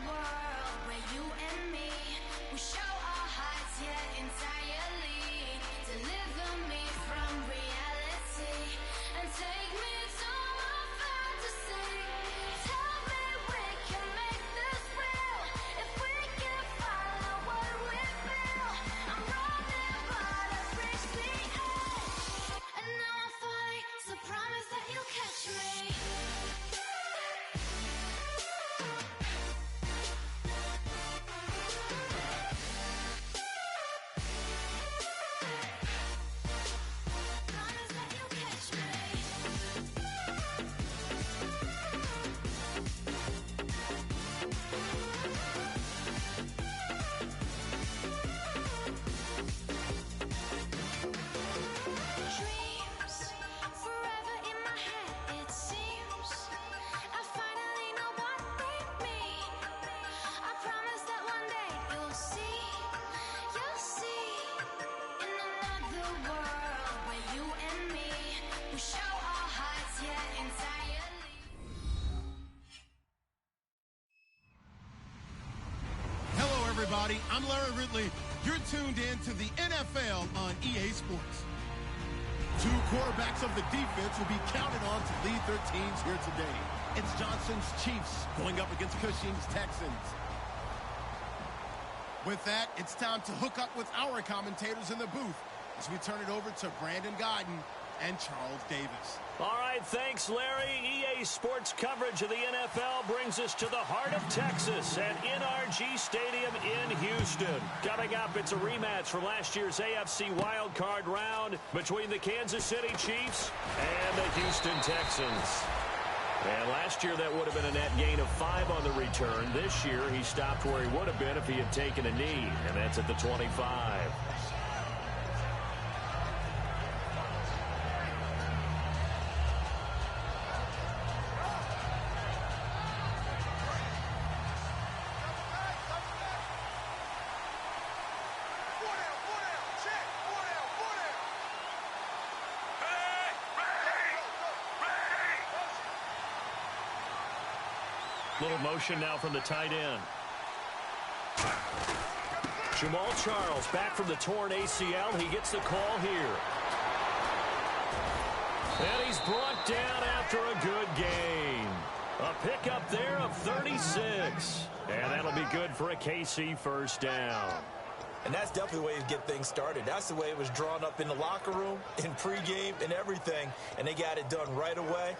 world where you and me, we show our hearts yet entirely. Deliver me from reality and take me to my fantasy. Tell me we can make this real if we can follow what we feel. I'm running but I've reached the edge, and now I'm falling, so promise that you'll catch me. Promise that you'll catch me. Dreams forever in my head, it seems. I finally know what they mean. I promise that one day you'll see. In another world where you and me, we show our hearts yet entirely. Hello, everybody. I'm Larry Ridley. You're tuned in to the NFL on EA Sports. Two quarterbacks of the defense will be counted on to lead their teams here today. It's Johnson's Chiefs going up against Cushing's Texans. With that, it's time to hook up with our commentators in the booth as we turn it over to Brandon Gaudin and Charles Davis. All right, thanks, Larry. EA Sports coverage of the NFL brings us to the heart of Texas at NRG Stadium in Houston. Coming up, it's a rematch from last year's AFC wildcard round between the Kansas City Chiefs and the Houston Texans. And last year, that would have been a net gain of 5 on the return. This year, he stopped where he would have been if he had taken a knee, and that's at the 25. Little motion now from the tight end. Jamal Charles back from the torn ACL. He gets the call here. And he's brought down after a good game. A pickup there of 36. And that'll be good for a KC first down. And that's definitely the way to get things started. That's the way it was drawn up in the locker room, in pregame, and everything. And they got it done right away,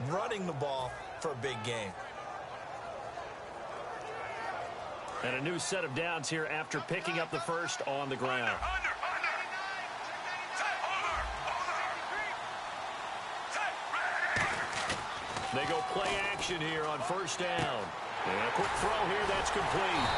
running the ball for a big game. And a new set of downs here after picking up the first on the ground. They go play action here on first down. And a quick throw here that's complete.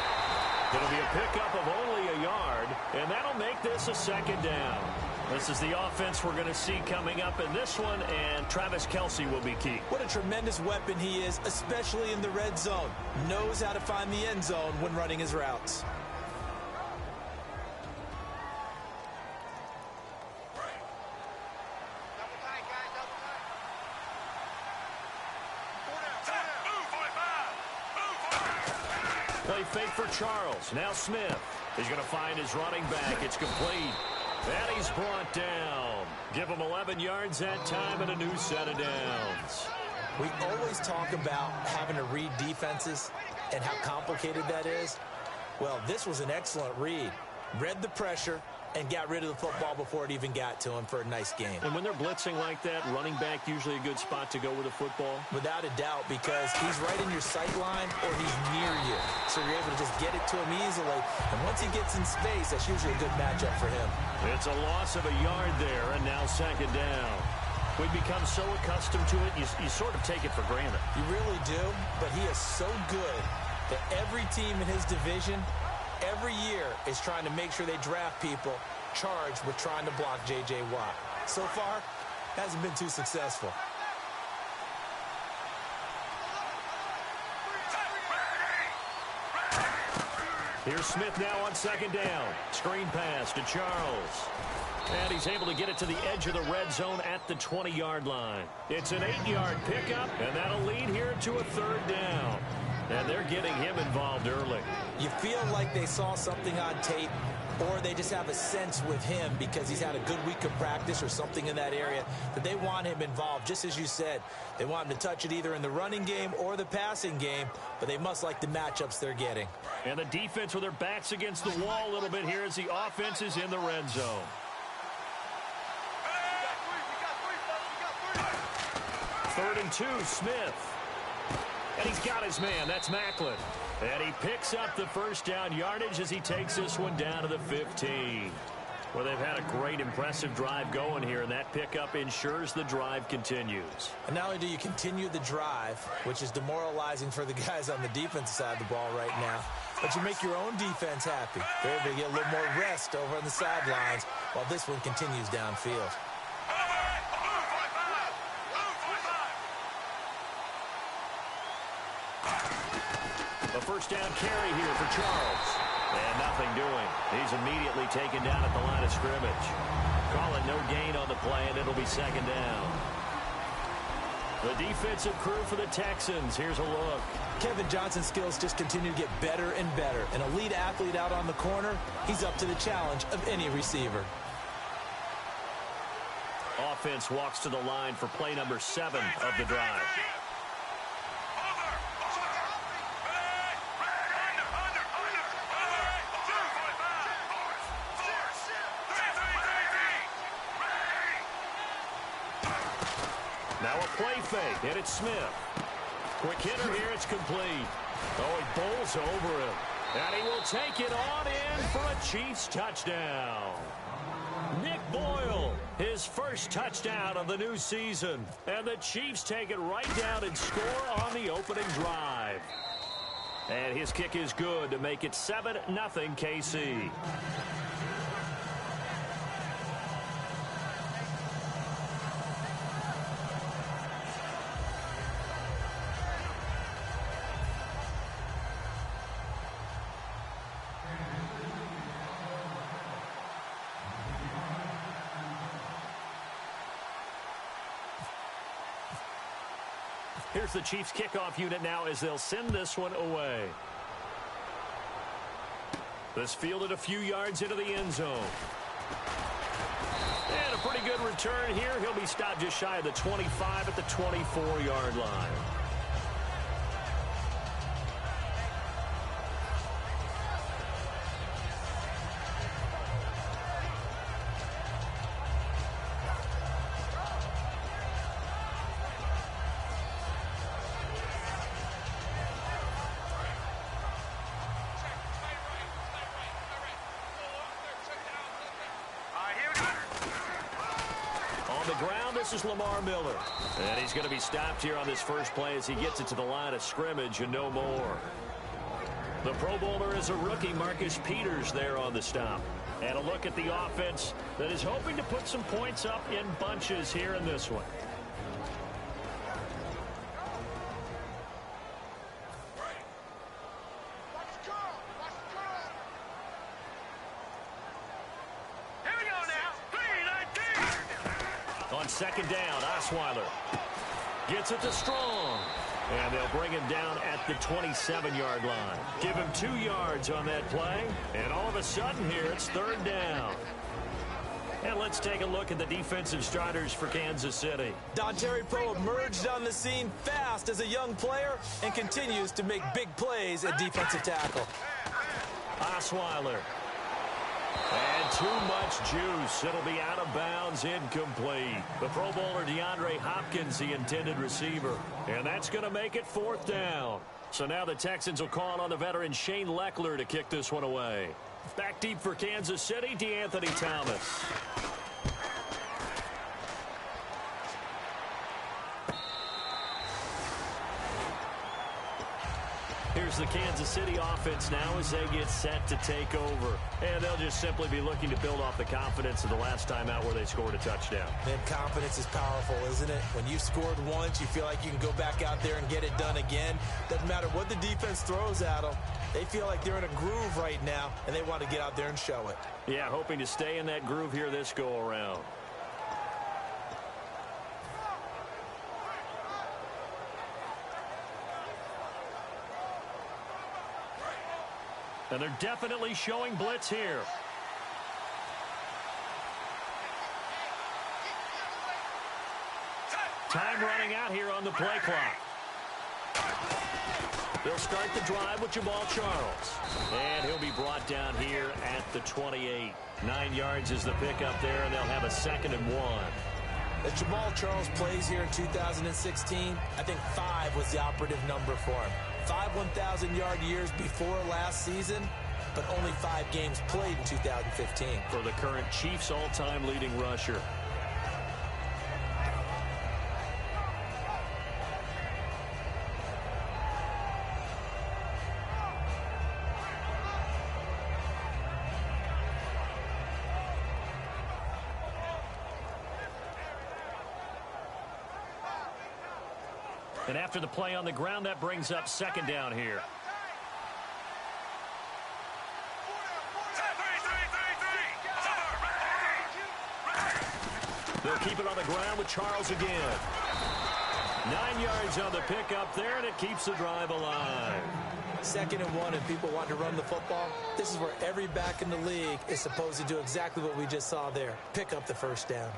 It'll be a pickup of only a yard, and that'll make this a second down. This is the offense we're going to see coming up in this one, and Travis Kelce will be key. What a tremendous weapon he is, especially in the red zone. Knows how to find the end zone when running his routes. Play fake for Charles. Now Smith. He's going to find his running back. It's complete. And he's brought down. Give him 11 yards that time and a new set of downs. We always talk about having to read defenses and how complicated that is. Well, this was an excellent read. Read the pressure and got rid of the football before it even got to him for a nice game. And when they're blitzing like that, running back usually a good spot to go with the football? Without a doubt, because he's right in your sight line or he's near you. So you're able to just get it to him easily. And once he gets in space, that's usually a good matchup for him. It's a loss of a yard there, and now second down. We've become so accustomed to it, you sort of take it for granted. You really do, but he is so good that every team in his division every year is trying to make sure they draft people charged with trying to block J.J. Watt. So far, hasn't been too successful. Here's Smith now on second down. Screen pass to Charles. And he's able to get it to the edge of the red zone at the 20-yard line. It's an 8-yard pickup, and that'll lead here to a third down. And they're getting him involved early. You feel like they saw something on tape, or they just have a sense with him because he's had a good week of practice or something in that area that they want him involved. Just as you said, they want him to touch it either in the running game or the passing game, but they must like the matchups they're getting. And the defense with their backs against the wall a little bit here as the offense is in the red zone. Third and 2, Smith. And he's got his man. That's Maclin. And he picks up the first down yardage as he takes this one down to the 15. Well, they've had a great, impressive drive going here, and that pickup ensures the drive continues. And not only do you continue the drive, which is demoralizing for the guys on the defensive side of the ball right now, but you make your own defense happy. They're able to get a little more rest over on the sidelines while this one continues downfield. A first down carry here for Charles. And nothing doing. He's immediately taken down at the line of scrimmage. Call it no gain on the play, and it'll be second down. The defensive crew for the Texans. Here's a look. Kevin Johnson's skills just continue to get better and better. An elite athlete out on the corner. He's up to the challenge of any receiver. Offense walks to the line for play number 7 of the drive. Now a play fake, and it's Smith. Quick hitter here, it's complete. Oh, he bowls over him. And he will take it on in for a Chiefs touchdown. Nick Boyle, his first touchdown of the new season. And the Chiefs take it right down and score on the opening drive. And his kick is good to make it 7-0 KC. Here's the Chiefs kickoff unit now as they'll send this one away. This fielded a few yards into the end zone. And a pretty good return here. He'll be stopped just shy of the 25 at the 24-yard line. This is Lamar Miller. And he's going to be stopped here on this first play as he gets it to the line of scrimmage and no more. The Pro Bowler is a rookie, Marcus Peters, there on the stop. And a look at the offense that is hoping to put some points up in bunches here in this one. Second down, Osweiler gets it to Strong. And they'll bring him down at the 27-yard line. Give him 2 yards on that play. And all of a sudden here, it's third down. And let's take a look at the defensive starters for Kansas City. Dontari Poe emerged on the scene fast as a young player and continues to make big plays at defensive tackle. Osweiler. And too much juice. It'll be out of bounds, incomplete. The Pro Bowler DeAndre Hopkins, the intended receiver. And that's going to make it fourth down. So now the Texans will call on the veteran Shane Leckler to kick this one away. Back deep for Kansas City, DeAnthony Thomas. Here's the Kansas City offense now as they get set to take over. And they'll just simply be looking to build off the confidence of the last time out where they scored a touchdown. And confidence is powerful, isn't it? When you've scored once, you feel like you can go back out there and get it done again. Doesn't matter what the defense throws at them. They feel like they're in a groove right now, and they want to get out there and show it. Yeah, hoping to stay in that groove here this go-around. And they're definitely showing blitz here. Time running out here on the play clock. They'll start the drive with Jamal Charles. And he'll be brought down here at the 28. 9 yards is the pickup there, and they'll have a 2nd and 1. As Jamal Charles plays here in 2016, I think 5 was the operative number for him. 5 1,000-yard years before last season, but only 5 games played in 2015. For the current Chiefs all-time leading rusher. And after the play on the ground, that brings up 2nd down here. They'll keep it on the ground with Charles again. 9 yards on the pickup there, and it keeps the drive alive. 2nd and 1, and people want to run the football. This is where every back in the league is supposed to do exactly what we just saw there. Pick up the 1st down.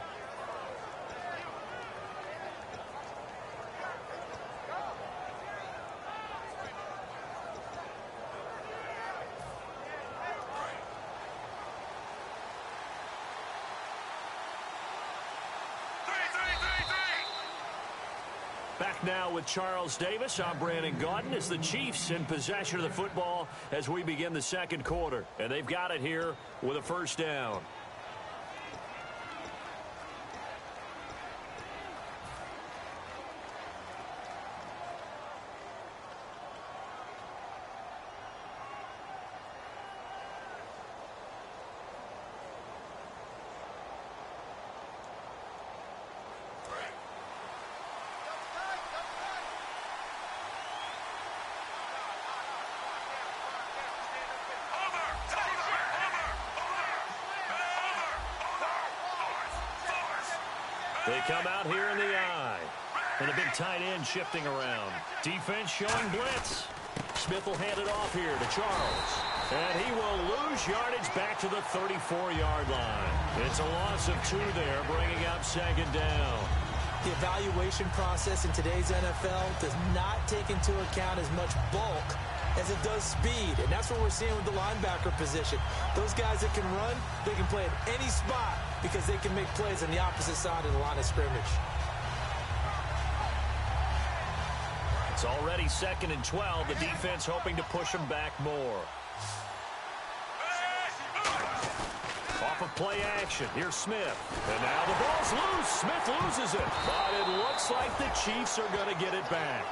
Back now with Charles Davis. I'm Brandon Gaudin as the Chiefs in possession of the football as we begin the 2nd quarter. And they've got it here with a 1st down. They come out here in the eye. And the big tight end shifting around. Defense showing blitz. Smith will hand it off here to Charles. And he will lose yardage back to the 34-yard line. It's a loss of 2 there, bringing up 2nd down. The evaluation process in today's NFL does not take into account as much bulk as it does speed. And that's what we're seeing with the linebacker position. Those guys that can run, they can play at any spot because they can make plays on the opposite side of the line of scrimmage. It's already 2nd and 12. The defense hoping to push them back more. Off of play action. Here's Smith. And now the ball's loose. Smith loses it. But it looks like the Chiefs are going to get it back.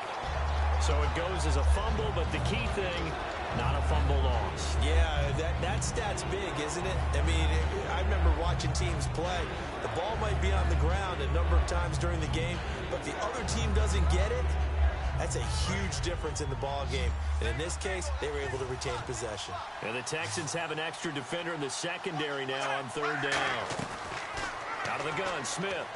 So it goes as a fumble, but the key thing, not a fumble loss. Yeah, that stat's big, isn't it? I mean, I remember watching teams play. The ball might be on the ground a number of times during the game, but the other team doesn't get it. That's a huge difference in the ball game. And in this case, they were able to retain possession. And the Texans have an extra defender in the secondary now on 3rd down. Out of the gun, Smith.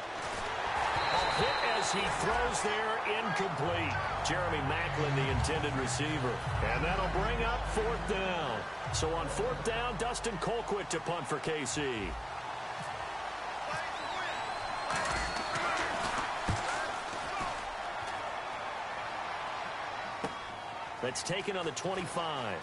A hit as he throws there, incomplete. Jeremy Maclin, the intended receiver. And that'll bring up 4th down. So on 4th down, Dustin Colquitt to punt for KC. That's taken on the 25.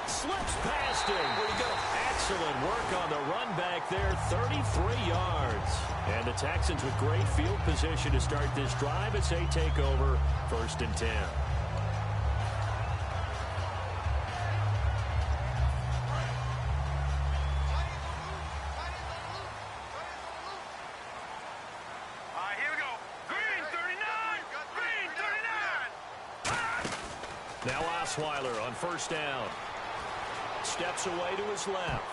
Slips past him. Where'd he go? Excellent work on the run back there, 33 yards. And the Texans with great field position to start this drive as they take over 1st and 10. Now Osweiler on 1st down. Steps away to his left.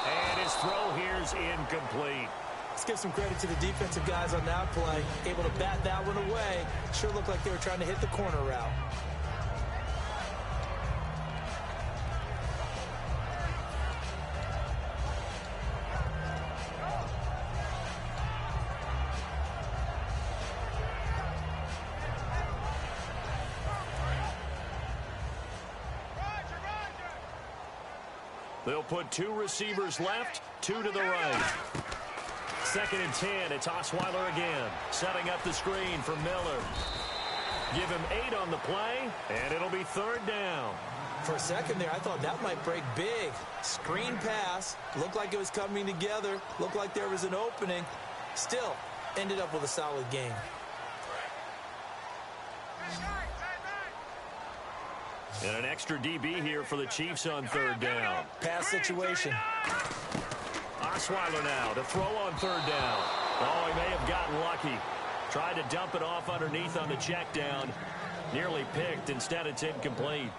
And his throw here's incomplete. Let's give some credit to the defensive guys on that play. Able to bat that one away. Sure looked like they were trying to hit the corner route. They'll put 2 receivers left, 2 to the right. 2nd and 10. It's Osweiler again. Setting up the screen for Miller. Give him 8 on the play, and it'll be 3rd down. For a second there, I thought that might break big. Screen pass. Looked like it was coming together. Looked like there was an opening. Still, ended up with a solid game. And an extra DB here for the Chiefs on 3rd down. Pass situation. Osweiler now to throw on 3rd down. Oh, he may have gotten lucky. Tried to dump it off underneath on the check down. Nearly picked. Instead, it's incomplete.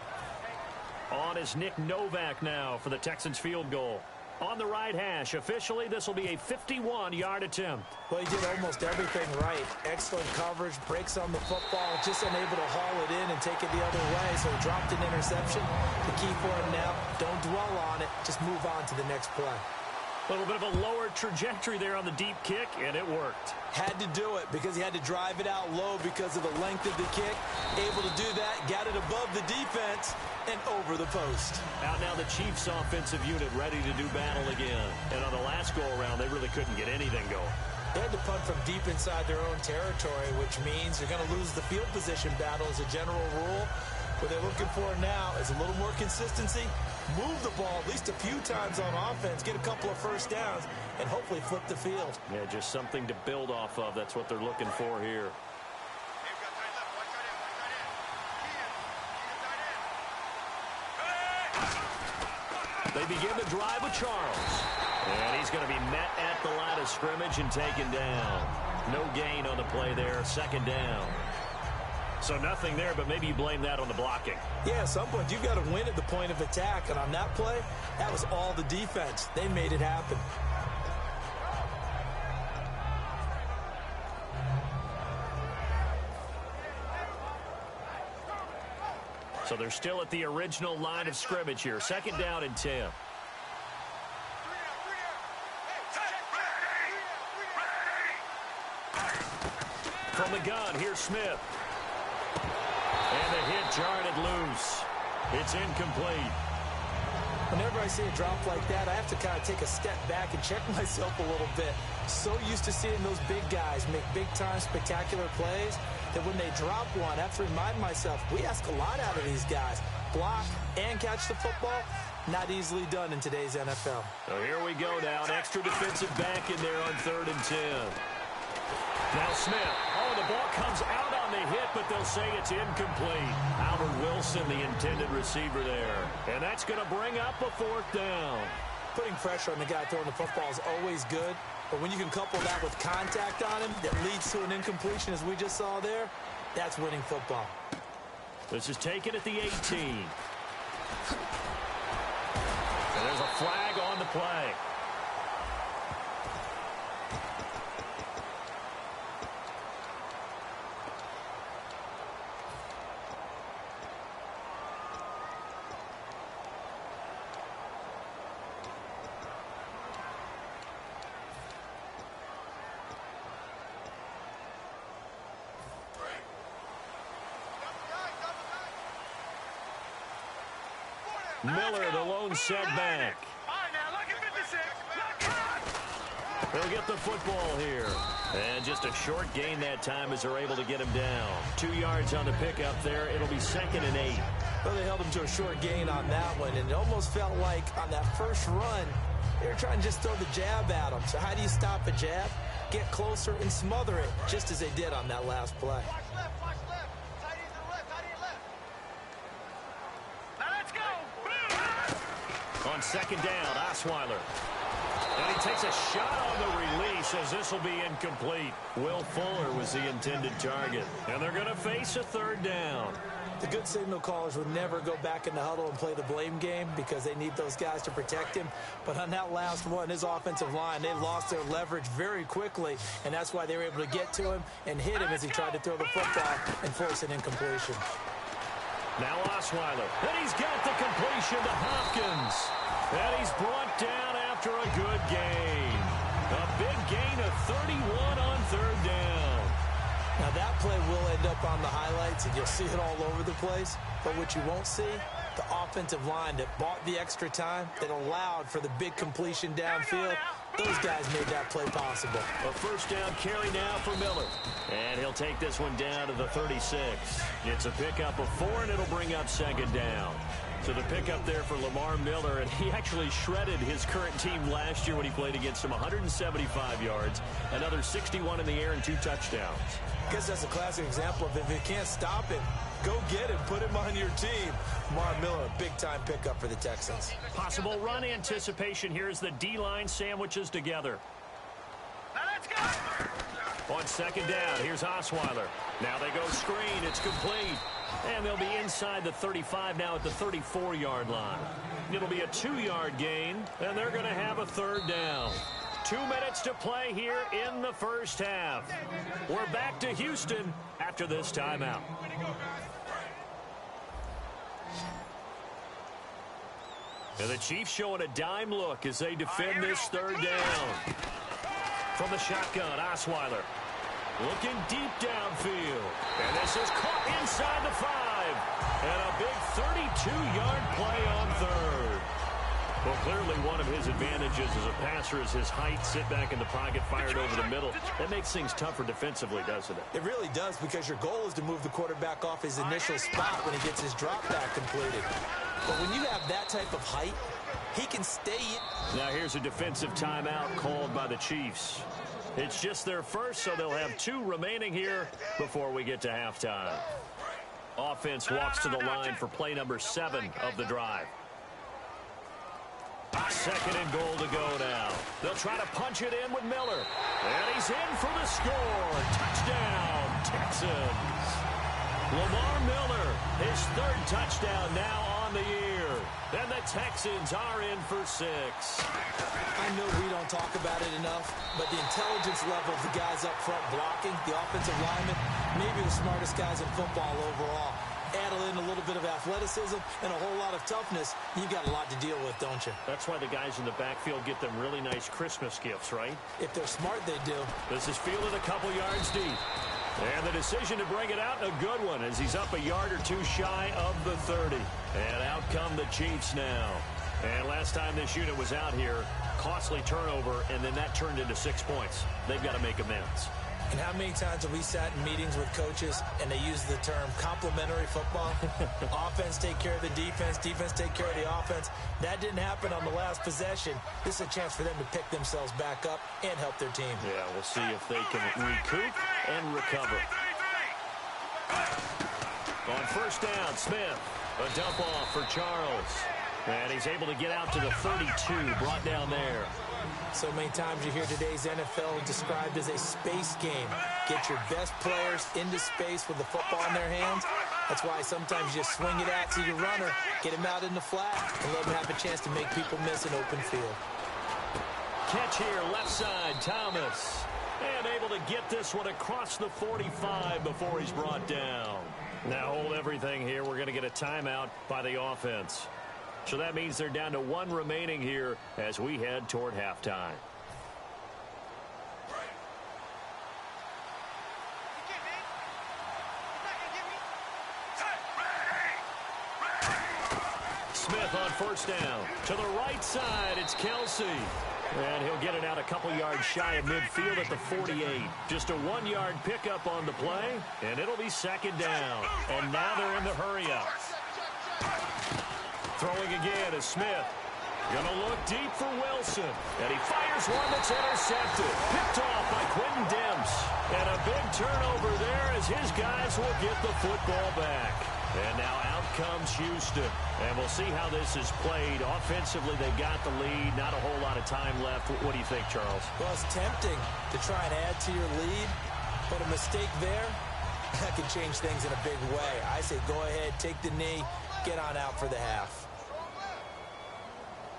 On is Nick Novak now for the Texans field goal. On the right hash. Officially, this will be a 51-yard attempt. Well, he did almost everything right. Excellent coverage, breaks on the football, just unable to haul it in and take it the other way, so he dropped an interception. The key for him now, don't dwell on it, just move on to the next play. A little bit of a lower trajectory there on the deep kick, and it worked. Had to do it because he had to drive it out low because of the length of the kick. Able to do that, got it above the defense, and over the post. Out now the Chiefs offensive unit ready to do battle again. And on the last go-around, they really couldn't get anything going. They had to punt from deep inside their own territory, which means you're going to lose the field position battle as a general rule. What they're looking for now is a little more consistency, move the ball at least a few times on offense, get a couple of first downs, and hopefully flip the field. Yeah, just something to build off of. That's what they're looking for here. They begin the drive with Charles. And he's going to be met at the line of scrimmage and taken down. No gain on the play there, 2nd down. So nothing there, but maybe you blame that on the blocking. Yeah, at some point you've got to win at the point of attack. And on that play, that was all the defense. They made it happen. So they're still at the original line of scrimmage here. 2nd down and 10. From the gun, here's Smith. And the hit jarred it loose. It's incomplete. Whenever I see a drop like that, I have to kind of take a step back and check myself a little bit. So used to seeing those big guys make big-time spectacular plays that when they drop one, I have to remind myself, we ask a lot out of these guys. Block and catch the football, not easily done in today's NFL. So here we go now. An extra defensive back in there on 3rd and 10. Now Smith. Oh, the ball comes out on the hit, but they'll say it's incomplete. Albert Wilson, the intended receiver there. And that's going to bring up a 4th down. Putting pressure on the guy throwing the football is always good, but when you can couple that with contact on him that leads to an incompletion, as we just saw there, that's winning football. This is taken at the 18. And there's a flag on the play. Miller, the lone setback. They'll get the football here. And just a short gain that time as they're able to get him down. 2 yards on the pickup there. It'll be 2nd and 8. Well, they held him to a short gain on that one, and it almost felt like on that first run, they were trying to just throw the jab at him. So how do you stop a jab? Get closer and smother it, just as they did on that last play. On 2nd down, Osweiler. And he takes a shot on the release as this will be incomplete. Will Fuller was the intended target. And they're going to face a 3rd down. The good signal callers would never go back in the huddle and play the blame game because they need those guys to protect him. But on that last one, his offensive line, they lost their leverage very quickly, and that's why they were able to get to him and hit him as he tried to throw the football and force an incompletion. Now Osweiler, and he's got the completion to Hopkins. And he's brought down after a good gain. A big gain of 31 on 3rd down. Now that play will end up on the highlights, and you'll see it all over the place. But what you won't see, The offensive line that bought the extra time, that allowed for the big completion downfield, those guys made that play possible. A first down carry now for Miller. And he'll take this one down to the 36. It's a pickup of 4, and it'll bring up second down. So the pickup there for Lamar Miller, and he actually shredded his current team last year when he played against them. 175 yards, another 61 in the air, and 2 touchdowns. I guess that's a classic example of if you can't stop him, go get him, put him on your team. Lamar Miller, big-time pickup for the Texans. Possible run anticipation here as the D-line sandwiches together. Now let's go! On second down, here's Osweiler. Now they go screen. It's complete. And they'll be inside the 35 now at the 34-yard line. It'll be a 2-yard gain, and they're going to have a third down. 2 minutes to play here in the first half. We're back to Houston after this timeout. And the Chiefs showing a dime look as they defend this third down. From the shotgun, Osweiler. Looking deep downfield. And this is caught inside the 5. And a big 32-yard play on third. Well, clearly one of his advantages as a passer is his height. Sit back in the pocket, fired over the middle. That makes things tougher defensively, doesn't it? It really does, because your goal is to move the quarterback off his initial spot when he gets his drop back completed. But when you have that type of height, he can stay in. Now here's a defensive timeout called by the Chiefs. It's just their first, so they'll have 2 remaining here before we get to halftime. Offense walks to the line for play number 7 of the drive. Second and goal to go now. They'll try to punch it in with Miller. And he's in for the score. Touchdown, Texans. Lamar Miller, his 3rd touchdown now on the year. And the Texans are in for 6. I know we don't talk about it enough, but the intelligence level of the guys up front blocking, the offensive linemen, maybe the smartest guys in football overall. Add in a little bit of athleticism and a whole lot of toughness, you've got a lot to deal with, don't you? That's why the guys in the backfield get them really nice Christmas gifts, right? If they're smart, they do. This is fielded a couple yards deep. And the decision to bring it out, a good one, as he's up a yard or 2 shy of the 30. And out come the Chiefs now. And last time this unit was out here, costly turnover, and then that turned into 6 points. They've got to make amends. And how many times have we sat in meetings with coaches and they use the term complementary football? Offense take care of the defense, defense take care of the offense. That didn't happen on the last possession. This is a chance for them to pick themselves back up and help their team. Yeah, we'll see if they can recoup and recover. On first down, Smith. A dump off for Charles. And he's able to get out to the 32, brought down there. So many times you hear today's NFL described as a space game. Get your best players into space with the football in their hands. That's why sometimes you just swing it out to your runner, get him out in the flat, and let him have a chance to make people miss an open field. Catch here, left side, Thomas. And able to get this one across the 45 before he's brought down. Now hold everything here. We're going to get a timeout by the offense. So that means they're down to 1 remaining here as we head toward halftime. Smith on first down. To the right side, it's Kelsey. And he'll get it out a couple yards shy of midfield at the 48. Just a 1-yard pickup on the play, and it'll be second down. And now they're in the hurry-up. Throwing again is Smith. Gonna look deep for Wilson. And he fires one that's intercepted. Picked off by Quentin Demps. And a big turnover there as his guys will get the football back. And now out comes Houston. And we'll see how this is played. Offensively, they got the lead. Not a whole lot of time left. What do you think, Charles? Well, it's tempting to try and add to your lead. But a mistake there, that can change things in a big way. I say go ahead, take the knee, get on out for the half.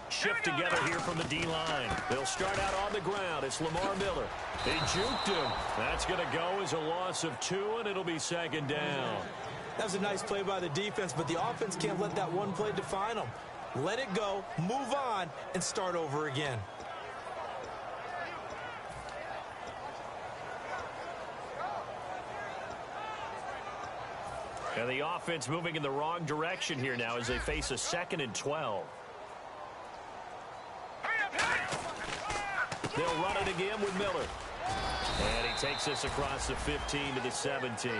Shift together here from the D-line. They'll start out on the ground. It's Lamar Miller. They juked him. That's going to go as a loss of 2, and it'll be second down. That was a nice play by the defense, but the offense can't let that one play define them. Let it go, move on, and start over again. And the offense moving in the wrong direction here now as they face a 2nd and 12. They'll run it again with Miller. And he takes this across the 15 to the 17.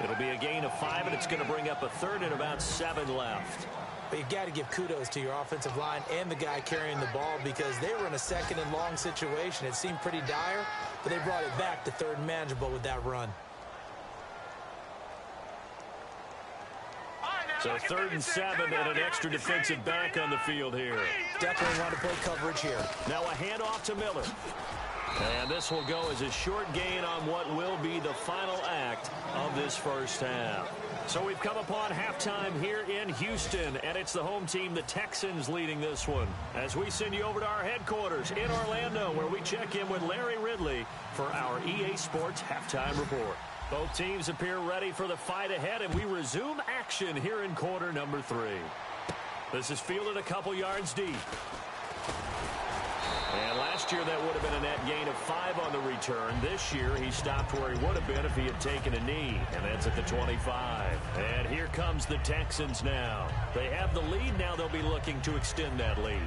It'll be a gain of 5, and it's going to bring up a 3rd and about 7 left. But you've got to give kudos to your offensive line and the guy carrying the ball because they were in a 2nd and long situation. It seemed pretty dire, but they brought it back to 3rd and manageable with that run. So 3rd and 7 and an extra defensive back on the field here. Definitely want to play coverage here. Now a handoff to Miller. And this will go as a short gain on what will be the final act of this first half. So we've come upon halftime here in Houston, and it's the home team, the Texans, leading this one. As we send you over to our headquarters in Orlando, where we check in with Larry Ridley for our EA Sports Halftime Report. Both teams appear ready for the fight ahead, and we resume action here in quarter number 3. This is fielded a couple yards deep. And last year that would have been a net gain of 5 on the return. This year he stopped where he would have been if he had taken a knee, and that's at the 25. And here comes the Texans now. They have the lead. Now they'll be looking to extend that lead.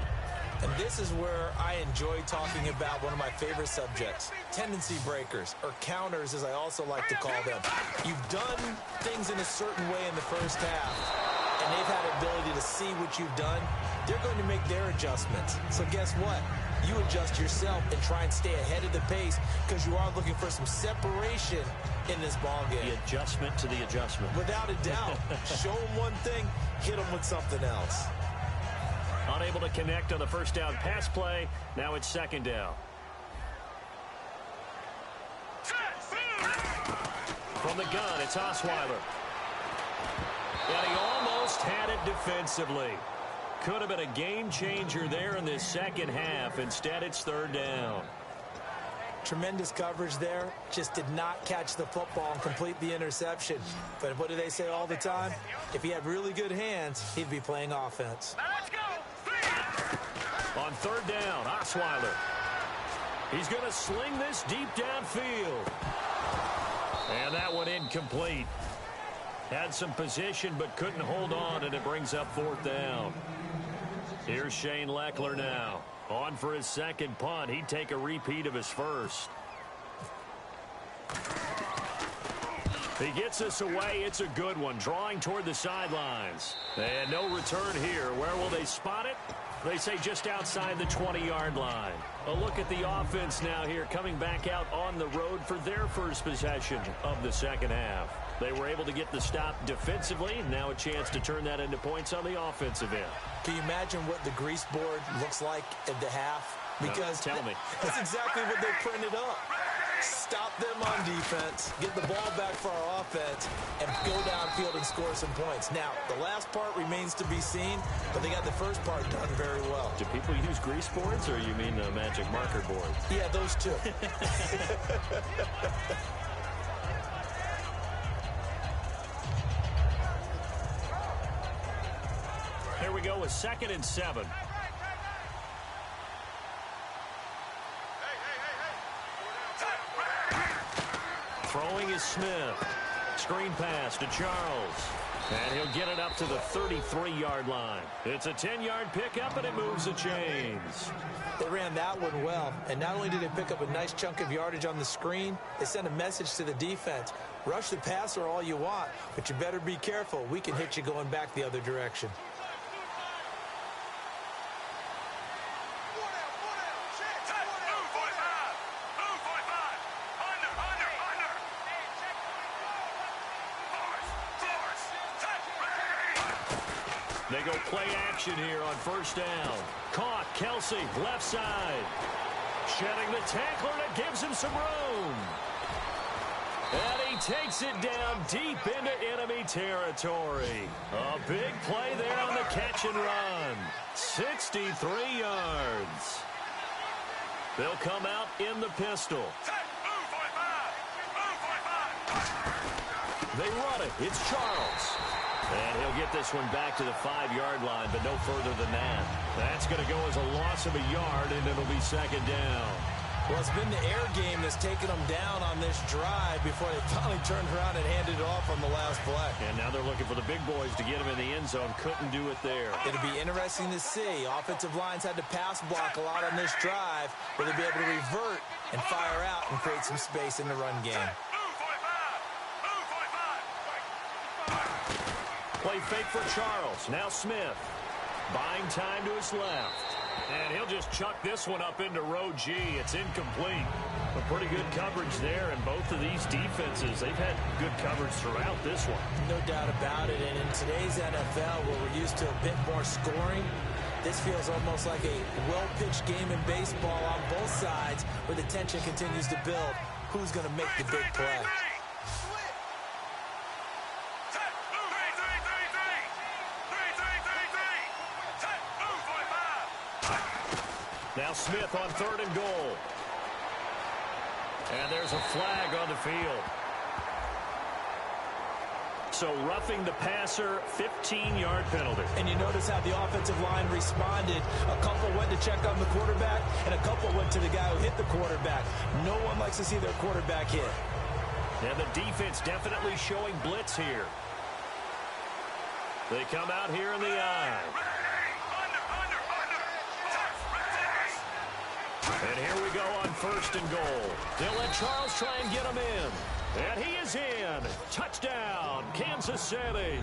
And this is where I enjoy talking about one of my favorite subjects, tendency breakers, or counters as I also like to call them. You've done things in a certain way in the first half, and they've had the ability to see what you've done. They're going to make their adjustments. So guess what? You adjust yourself and try and stay ahead of the pace because you are looking for some separation in this ballgame. The adjustment to the adjustment. Without a doubt. Show them one thing, hit them with something else. Unable to connect on the first down pass play. Now it's 2nd down. From the gun, it's Osweiler. And he almost had it defensively. Could have been a game changer there in this second half. Instead, it's 3rd down. Tremendous coverage there. Just did not catch the football and complete the interception. But what do they say all the time? If he had really good hands, he'd be playing offense. Let's go. On 3rd down, Osweiler. He's going to sling this deep downfield. And that one incomplete. Had some position but couldn't hold on, and it brings up 4th down. Here's Shane Lechler now. On for his 2nd punt. He'd take a repeat of his first. He gets us away. It's a good one. Drawing toward the sidelines. And no return here. Where will they spot it? They say just outside the 20-yard line. A look at the offense now here, coming back out on the road for their first possession of the second half. They were able to get the stop defensively. Now a chance to turn that into points on the offensive end. Can you imagine what the grease board looks like at the half? Because tell me. That's exactly what they printed up. Stop them on defense, get the ball back for our offense, and go downfield and score some points. Now, the last part remains to be seen, but they got the first part done very well. Do people use grease boards, or you mean the magic marker board? Yeah, those two. Here we go with 2nd and 7. Throwing is Smith. Screen pass to Charles. And he'll get it up to the 33-yard line. It's a 10-yard pickup, and it moves the chains. They ran that one well, and not only did they pick up a nice chunk of yardage on the screen, they sent a message to the defense. Rush the passer all you want, but you better be careful. We can hit you going back the other direction. They go play action here on 1st down. Caught, Kelsey, left side. Shedding the tackler, and it gives him some room. And he takes it down deep into enemy territory. A big play there on the catch and run. 63 yards. They'll come out in the pistol. They run it. It's Charles. And he'll get this one back to the 5-yard line, but no further than that. That's going to go as a loss of a yard, and it'll be 2nd down. Well, it's been the air game that's taken them down on this drive before they finally turned around and handed it off on the last play. And now they're looking for the big boys to get him in the end zone. Couldn't do it there. It'll be interesting to see. Offensive lines had to pass block a lot on this drive. Will they be able to revert and fire out and create some space in the run game? Play fake for Charles. Now Smith. Buying time to his left. And he'll just chuck this one up into row G. It's incomplete. But pretty good coverage there in both of these defenses. They've had good coverage throughout this one. No doubt about it. And in today's NFL, where we're used to a bit more scoring, this feels almost like a well-pitched game in baseball on both sides where the tension continues to build. Who's going to make the big play? Now Smith on 3rd and goal. And there's a flag on the field. So roughing the passer, 15-yard penalty. And you notice how the offensive line responded. A couple went to check on the quarterback, and a couple went to the guy who hit the quarterback. No one likes to see their quarterback hit. And the defense definitely showing blitz here. They come out here in the eye. And here we go on 1st and goal. They'll let Charles try and get him in. And he is in. Touchdown, Kansas City.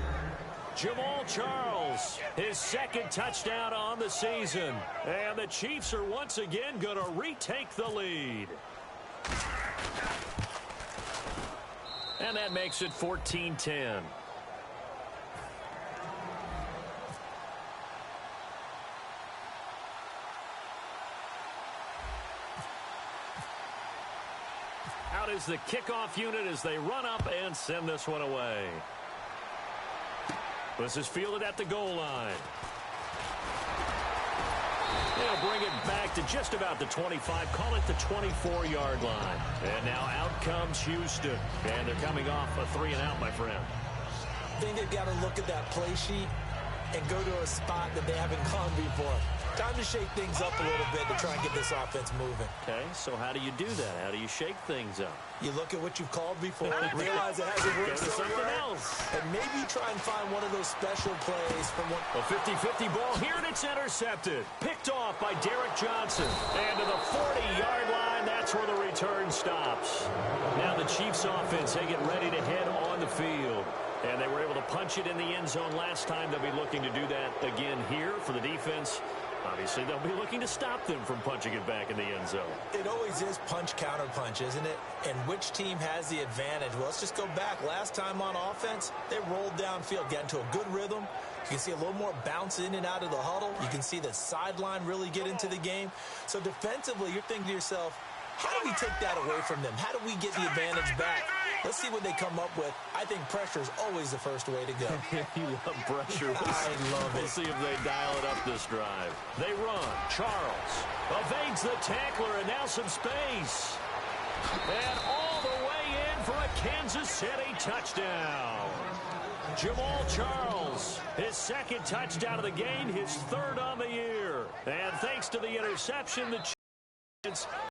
Jamal Charles, his 2nd touchdown on the season. And the Chiefs are once again going to retake the lead. And that makes it 14-10. Out is the kickoff unit as they run up and send this one away. This is fielded at the goal line. They'll bring it back to just about the 25, call it the 24-yard line. And now out comes Houston. And they're coming off a 3-and-out, my friend. I think they've got to look at that play sheet and go to a spot that they haven't gone before. Time to shake things up a little bit to try and get this offense moving. Okay, so how do you do that? How do you shake things up? You look at what you've called before, realize it hasn't worked so something well, else. and maybe try and find one of those special plays from one. A 50-50 ball here, and it's intercepted. Picked off by Derek Johnson. And to the 40-yard line, that's where the return stops. Now the Chiefs offense, they get ready to head on the field. And they were able to punch it in the end zone last time. They'll be looking to do that again here for the defense. Obviously, they'll be looking to stop them from punching it back in the end zone. It always is punch-counter-punch, isn't it? And which team has the advantage? Well, let's just go back. Last time on offense, they rolled downfield, got into a good rhythm. You can see a little more bounce in and out of the huddle. You can see the sideline really get into the game. So defensively, you're thinking to yourself, how do we take that away from them? How do we get the advantage back? Let's see what they come up with. I think pressure is always the first way to go. You love pressure. I love it. We'll see if they dial it up this drive. They run. Charles evades the tackler, and now some space. And all the way in for a Kansas City touchdown. Jamal Charles, his 2nd touchdown of the game, his 3rd on the year. And thanks to the interception, the Chiefs